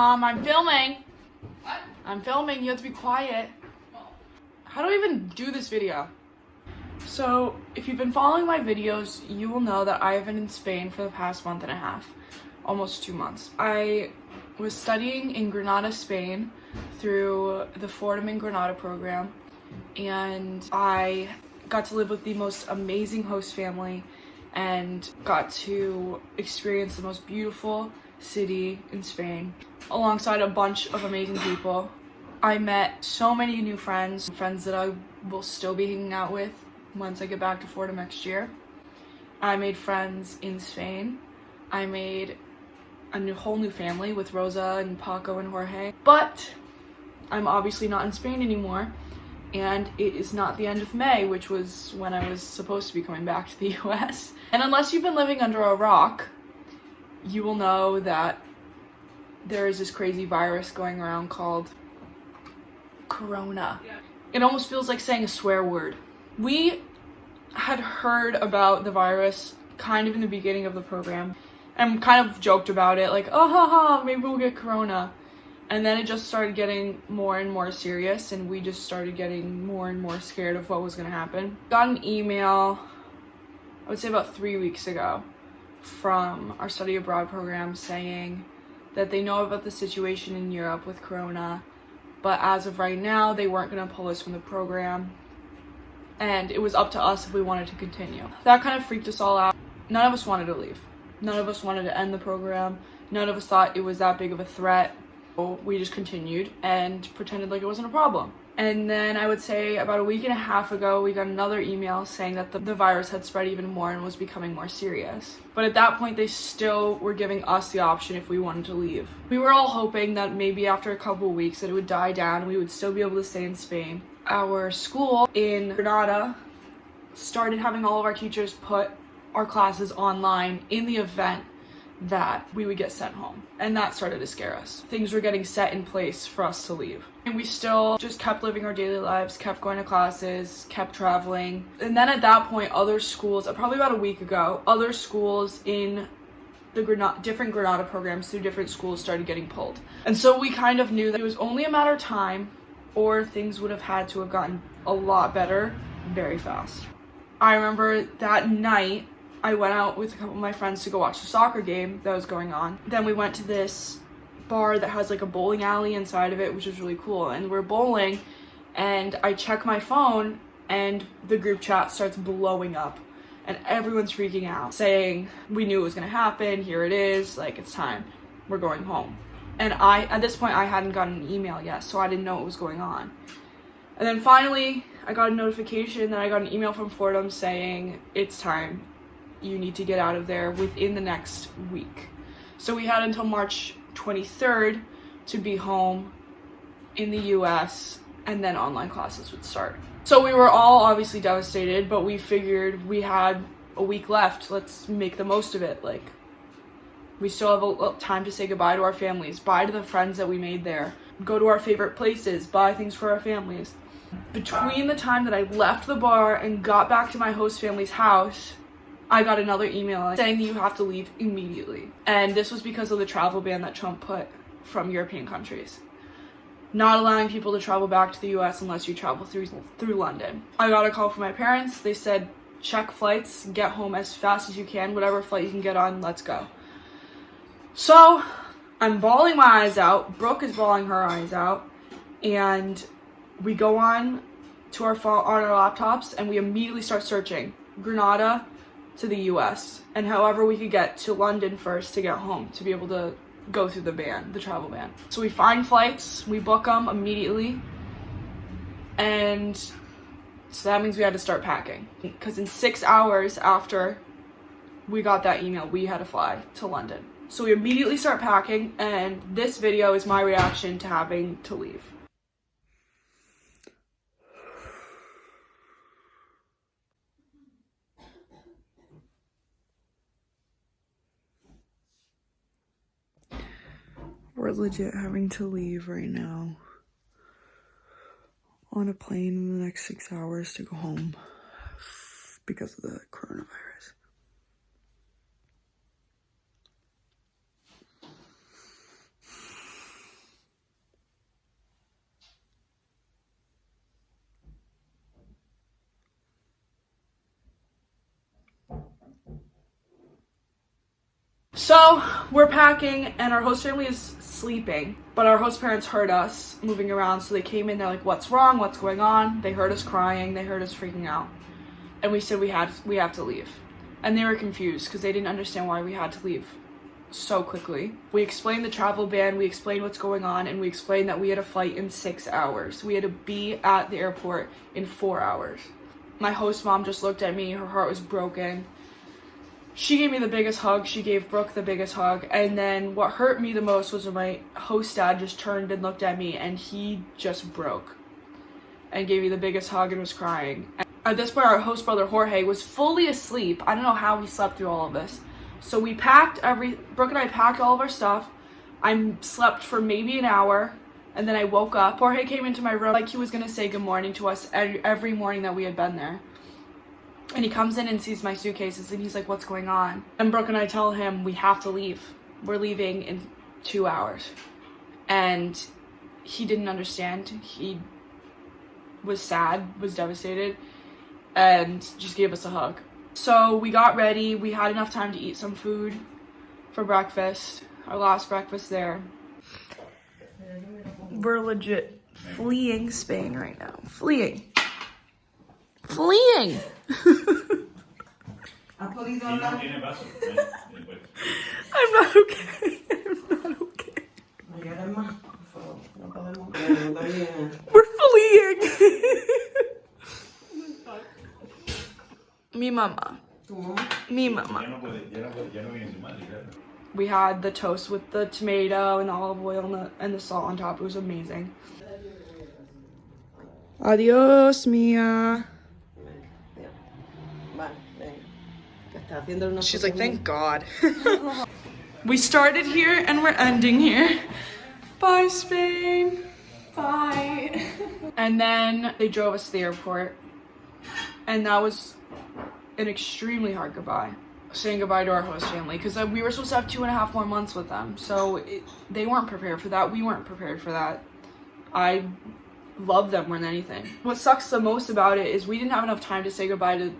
I'm filming. What? I'm filming. You have to be quiet. How do I even do this video? So, if you've been following my videos, you will know that I have been in Spain for the past month and a half. Almost 2 months. I was studying in Granada, Spain through the Fordham in Granada program, and I got to live with the most amazing host family and got to experience the most beautiful city in Spain alongside a bunch of amazing people. I met so many new friends that I will still be hanging out with once I get back to Fordham next year. I made friends in Spain. I made a whole new family with Rosa and Paco and Jorge. But I'm obviously not in Spain anymore, and it is not the end of May, which was when I was supposed to be coming back to the US. And unless you've been living under a rock, you will know that there is this crazy virus going around called Corona. Yeah. It almost feels like saying a swear word. We had heard about the virus kind of in the beginning of the program and kind of joked about it, like, oh haha, maybe we'll get Corona. And then it just started getting more and more serious, and we just started getting more and more scared of what was going to happen. Got an email, I would say about 3 weeks ago, from our study abroad program saying that they know about the situation in Europe with Corona, but as of right now, they weren't going to pull us from the program, and it was up to us if we wanted to continue. That kind of freaked us all out. None of us wanted to leave. None of us wanted to end the program. None of us thought it was that big of a threat. So we just continued and pretended like it wasn't a problem. And then I would say about a week and a half ago, we got another email saying that the virus had spread even more and was becoming more serious. But at that point, they still were giving us the option if we wanted to leave. We were all hoping that maybe after a couple of weeks that it would die down and we would still be able to stay in Spain. Our school in Granada started having all of our teachers put our classes online in the event that we would get sent home. And that started to scare us. Things were getting set in place for us to leave. And we still just kept living our daily lives, kept going to classes, kept traveling. And then at that point, other schools, probably about a week ago, other schools in the different Granada programs through different schools started getting pulled. And so we kind of knew that it was only a matter of time, or things would have had to have gotten a lot better very fast. I remember that night, I went out with a couple of my friends to go watch the soccer game that was going on. Then we went to this bar that has like a bowling alley inside of it, which is really cool. And we're bowling, and I check my phone, and the group chat starts blowing up. And everyone's freaking out, saying, we knew it was gonna happen, here it is, like, it's time, we're going home. And at this point, I hadn't gotten an email yet, so I didn't know what was going on. And then finally, I got a notification that I got an email from Fordham saying, it's time. You need to get out of there within the next week. So we had until March 23rd to be home in the US, and then online classes would start. So we were all obviously devastated, but we figured we had a week left. Let's make the most of it. Like, we still have a time to say goodbye to our families, bye to the friends that we made there, go to our favorite places, buy things for our families. Between the time that I left the bar and got back to my host family's house, I got another email saying that you have to leave immediately. And this was because of the travel ban that Trump put from European countries. Not allowing people to travel back to the US unless you travel through London. I got a call from my parents. They said, check flights, get home as fast as you can, whatever flight you can get on, let's go. So I'm bawling my eyes out. Brooke is bawling her eyes out. And we go on to our phone, on our laptops, and we immediately start searching Granada to the US, and however we could get to London first to get home to be able to go through the travel ban. So we find flights, we book them immediately, and so that means we had to start packing. Because in 6 hours after we got that email, we had to fly to London. So we immediately start packing, and this video is my reaction to having to leave. We're legit having to leave right now on a plane in the next 6 hours to go home because of the coronavirus. So we're packing and our host family is sleeping, but our host parents heard us moving around, so they came in. They're like, what's wrong, what's going on? They heard us crying, they heard us freaking out, and we said we have to leave. And they were confused because they didn't understand why we had to leave so quickly. We explained the travel ban, we explained what's going on, and we explained that we had a flight in 6 hours. We had to be at the airport in 4 hours. My host mom just looked at me, her heart was broken. She gave me the biggest hug, she gave Brooke the biggest hug, and then what hurt me the most was when my host dad just turned and looked at me, and he just broke and gave me the biggest hug and was crying. And at this point, our host brother Jorge was fully asleep. I don't know how he slept through all of this. So we packed Brooke and I packed all of our stuff. I slept for maybe an hour, and then I woke up. Jorge came into my room like he was gonna say good morning to us every morning that we had been there. And he comes in and sees my suitcases, and he's like, what's going on? And Brooke and I tell him, we have to leave. We're leaving in 2 hours. And he didn't understand. He was sad, was devastated, and just gave us a hug. So we got ready. We had enough time to eat some food for breakfast, our last breakfast there. We're legit fleeing Spain right now. Fleeing. I'm not okay. We're fleeing. Mi mama. We had the toast with the tomato and the olive oil and the salt on top. It was amazing. Adios, Mia. She's like, thank God. We started here and we're ending here. Bye, Spain. Bye. And then they drove us to the airport. And that was an extremely hard goodbye. Saying goodbye to our host family, because we were supposed to have 2.5 more months with them. So they weren't prepared for that. We weren't prepared for that. I love them more than anything. What sucks the most about it is we didn't have enough time to say goodbye to,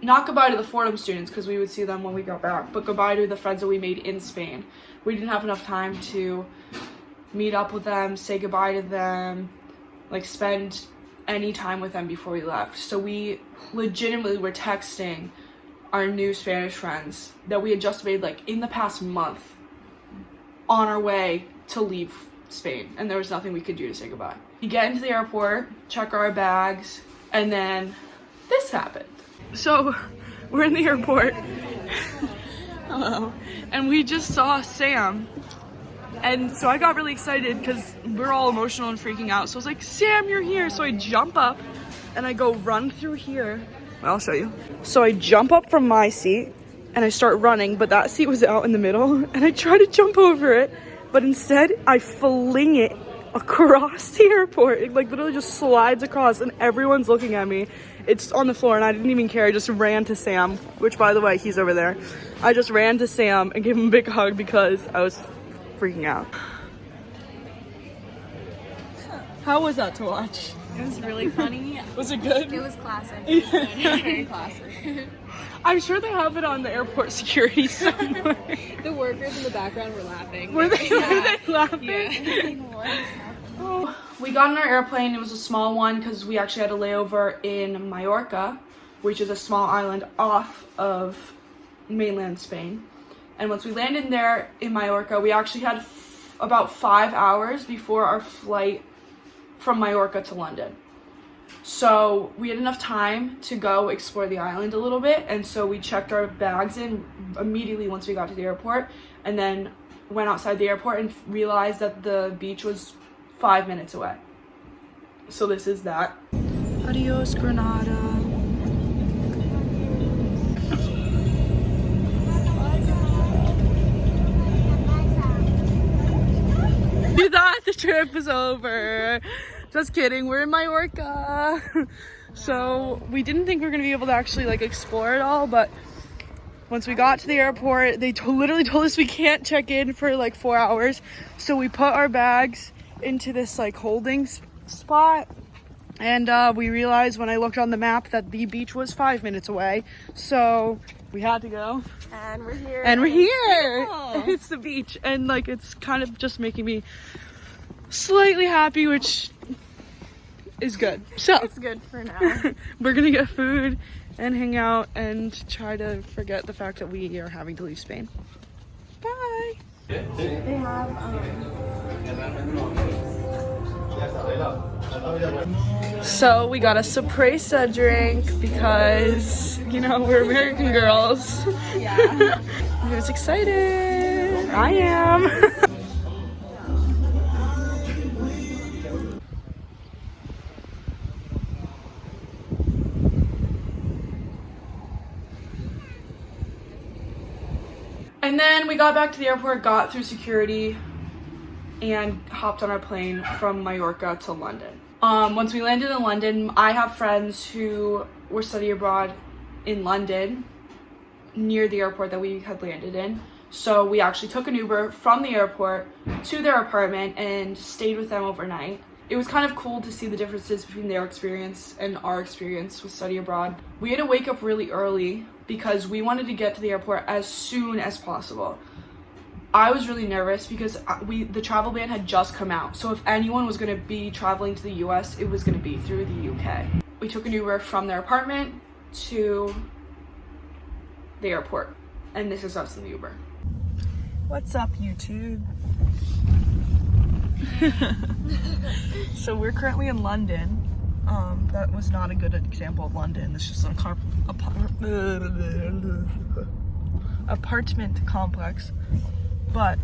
not goodbye to the Fordham students because we would see them when we got back, but goodbye to the friends that we made in Spain. We didn't have enough time to meet up with them, say goodbye to them, like spend any time with them before we left. So we legitimately were texting our new Spanish friends that we had just made like in the past month on our way to leave Spain, and there was nothing we could do to say goodbye. We get into the airport, check our bags, and then this happened. So we're in the airport. Hello. And we just saw Sam. And so I got really excited because we're all emotional and freaking out. So I was like, Sam, you're here. So I jump up and I go run through here. I'll show you. So I jump up from my seat and I start running, but that seat was out in the middle. And I try to jump over it, but instead I fling it across the airport. It like literally just slides across and everyone's looking at me. It's on the floor and I didn't even care. I just ran to Sam, which by the way, he's over there. I just ran to Sam and gave him a big hug because I was freaking out. How was that to watch? It was really funny. Was it good? It was classic. It was good. Very classic. I'm sure they have it on the airport security somewhere. The workers in the background were laughing. Were they laughing? Yeah. Oh. We got on our airplane. It was a small one because we actually had a layover in Mallorca, which is a small island off of mainland Spain. And once we landed there in Mallorca, we actually had about 5 hours before our flight from Mallorca to London. So we had enough time to go explore the island a little bit, and so we checked our bags in immediately once we got to the airport, and then went outside the airport and realized that the beach was 5 minutes away. So this is that. Adios, Granada. We thought the trip was over. Just kidding, we're in Mallorca. So we didn't think we were gonna be able to actually like explore it all, but once we got to the airport, they literally told us we can't check in for like 4 hours. So we put our bags into this like holding spot, And we realized when I looked on the map that the beach was 5 minutes away. So we had to go. And we're here. And we're here. Beautiful. It's the beach. And like it's kind of just making me slightly happy, which is good. So It's good for now. we're gonna get food and hang out and try to forget the fact that we are having to leave Spain. Bye. They have So we got a sorpresa drink because, you know, we're American girls. yeah. Who's excited? I am. And then we got back to the airport, got through security, and hopped on our plane from Mallorca to London. Once we landed in London, I have friends who were studying abroad in London near the airport that we had landed in. So we actually took an Uber from the airport to their apartment and stayed with them overnight. It was kind of cool to see the differences between their experience and our experience with study abroad. We had to wake up really early because we wanted to get to the airport as soon as possible. I was really nervous because the travel ban had just come out. So if anyone was going to be traveling to the US, it was going to be through the UK. We took an Uber from their apartment to the airport. And this is us in the Uber. What's up, YouTube? So we're currently in London. That was not a good example of London. It's just an apartment complex. But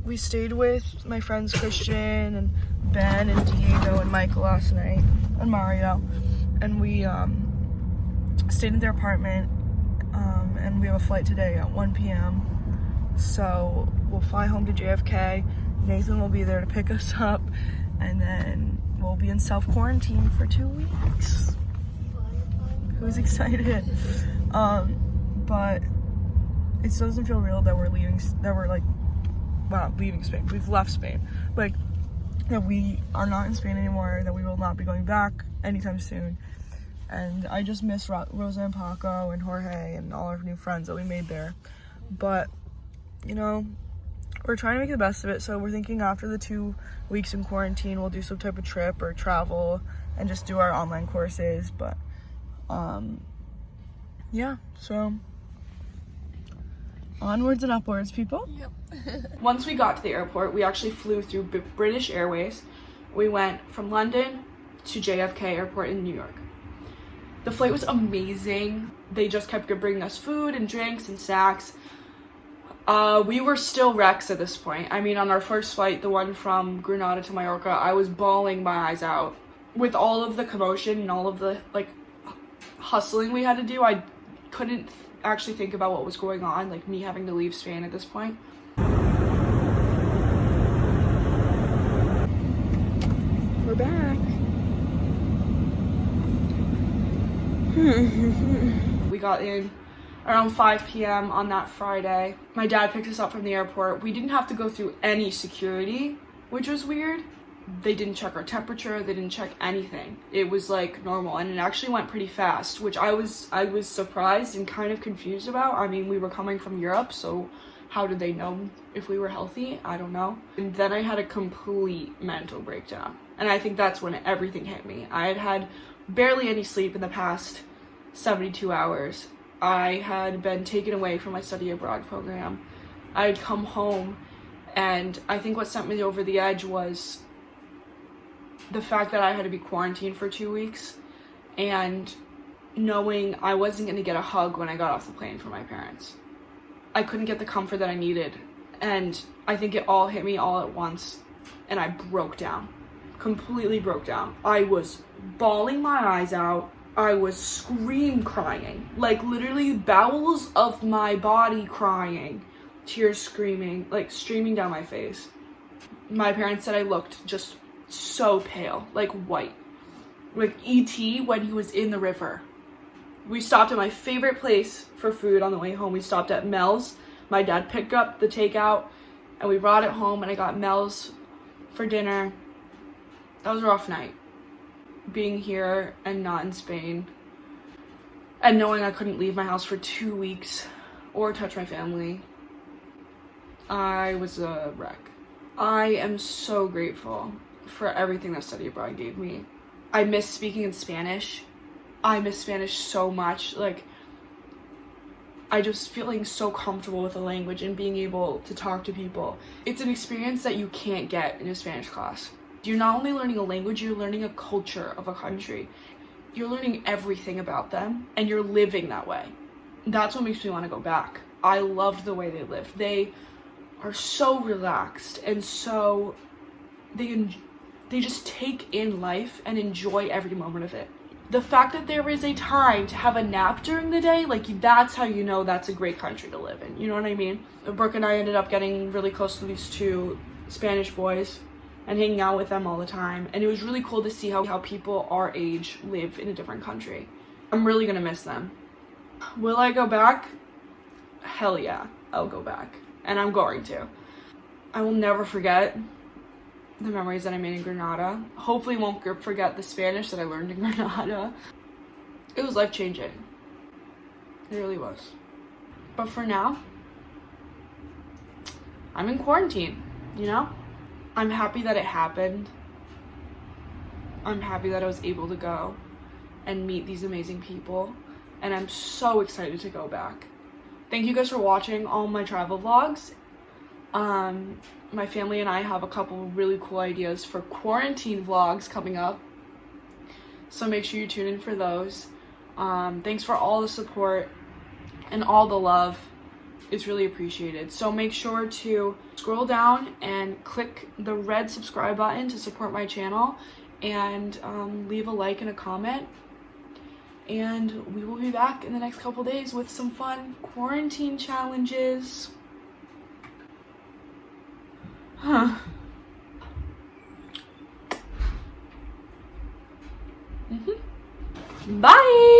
we stayed with my friends Christian and Ben and Diego and Michael last night and Mario. And we stayed in their apartment. And we have a flight today at 1 p.m. So we'll fly home to JFK. Nathan will be there to pick us up, and then we'll be in self-quarantine for 2 weeks. Who's excited? But it still doesn't feel real that we're leaving, leaving Spain. We've left Spain. Like, that we are not in Spain anymore, that we will not be going back anytime soon. And I just miss Rosa and Paco and Jorge and all our new friends that we made there. But, you know, we're trying to make the best of it. So we're thinking after the 2 weeks in quarantine, we'll do some type of trip or travel and just do our online courses. But, yeah, so onwards and upwards, people. Yep. Once we got to the airport, we actually flew through British Airways. We went from London to JFK Airport in New York. The flight was amazing. They just kept bringing us food and drinks and snacks. We were still wrecks at this point. I mean, on our first flight, the one from Granada to Mallorca, I was bawling my eyes out. With all of the commotion and all of the, like, hustling we had to do, I couldn't actually think about what was going on, like me having to leave Spain at this point. We're back. We got in around 5 p.m. on that Friday. My dad picked us up from the airport. We didn't have to go through any security, which was weird. They didn't check our temperature, they didn't check anything. It was like normal, and it actually went pretty fast, which I was surprised and kind of confused about. I mean, we were coming from Europe, so how did they know if we were healthy? I don't know. And then I had a complete mental breakdown, and I think that's when everything hit me. I had had barely any sleep in the past 72 hours. I had been taken away from my study abroad program. I had come home, and I think what sent me over the edge was the fact that I had to be quarantined for 2 weeks, and knowing I wasn't going to get a hug when I got off the plane from my parents. I couldn't get the comfort that I needed, and I think it all hit me all at once, and I broke down. Completely broke down. I was bawling my eyes out. I was crying, like literally bowels of my body crying, tears streaming down my face. My parents said I looked just so pale, like white, like E.T. when he was in the river. We stopped at my favorite place for food on the way home. We stopped at Mel's. My dad picked up the takeout and we brought it home, and I got Mel's for dinner. That was a rough night. being here and not in Spain, and knowing I couldn't leave my house for 2 weeks or touch my family, I was a wreck. I am so grateful for everything that study abroad gave me. I miss speaking in Spanish. I miss Spanish so much. Like, I just feeling so comfortable with the language and being able to talk to people. It's an experience that you can't get in a Spanish class. You're not only learning a language, you're learning a culture of a country. You're learning everything about them, and you're living that way. That's what makes me want to go back. I loved the way they lived. They are so relaxed, and so they just take in life and enjoy every moment of it. The fact that there is a time to have a nap during the day, like, that's how you know that's a great country to live in. You know what I mean? Brooke and I ended up getting really close to these 2 Spanish boys and hanging out with them all the time. And it was really cool to see how people our age live in a different country. I'm really gonna miss them. Will I go back? Hell yeah, I'll go back. And I'm going to. I will never forget the memories that I made in Granada. Hopefully won't forget the Spanish that I learned in Granada. It was life-changing. It really was. But for now, I'm in quarantine, you know? I'm happy that it happened. I'm happy that I was able to go and meet these amazing people. And I'm so excited to go back. Thank you guys for watching all my travel vlogs. My family and I have a couple of really cool ideas for quarantine vlogs coming up, so make sure you tune in for those. Thanks for all the support and all the love. It's really appreciated. So make sure to scroll down and click the red subscribe button to support my channel, and leave a like and a comment. And we will be back in the next couple days with some fun quarantine challenges. Huh. Bye!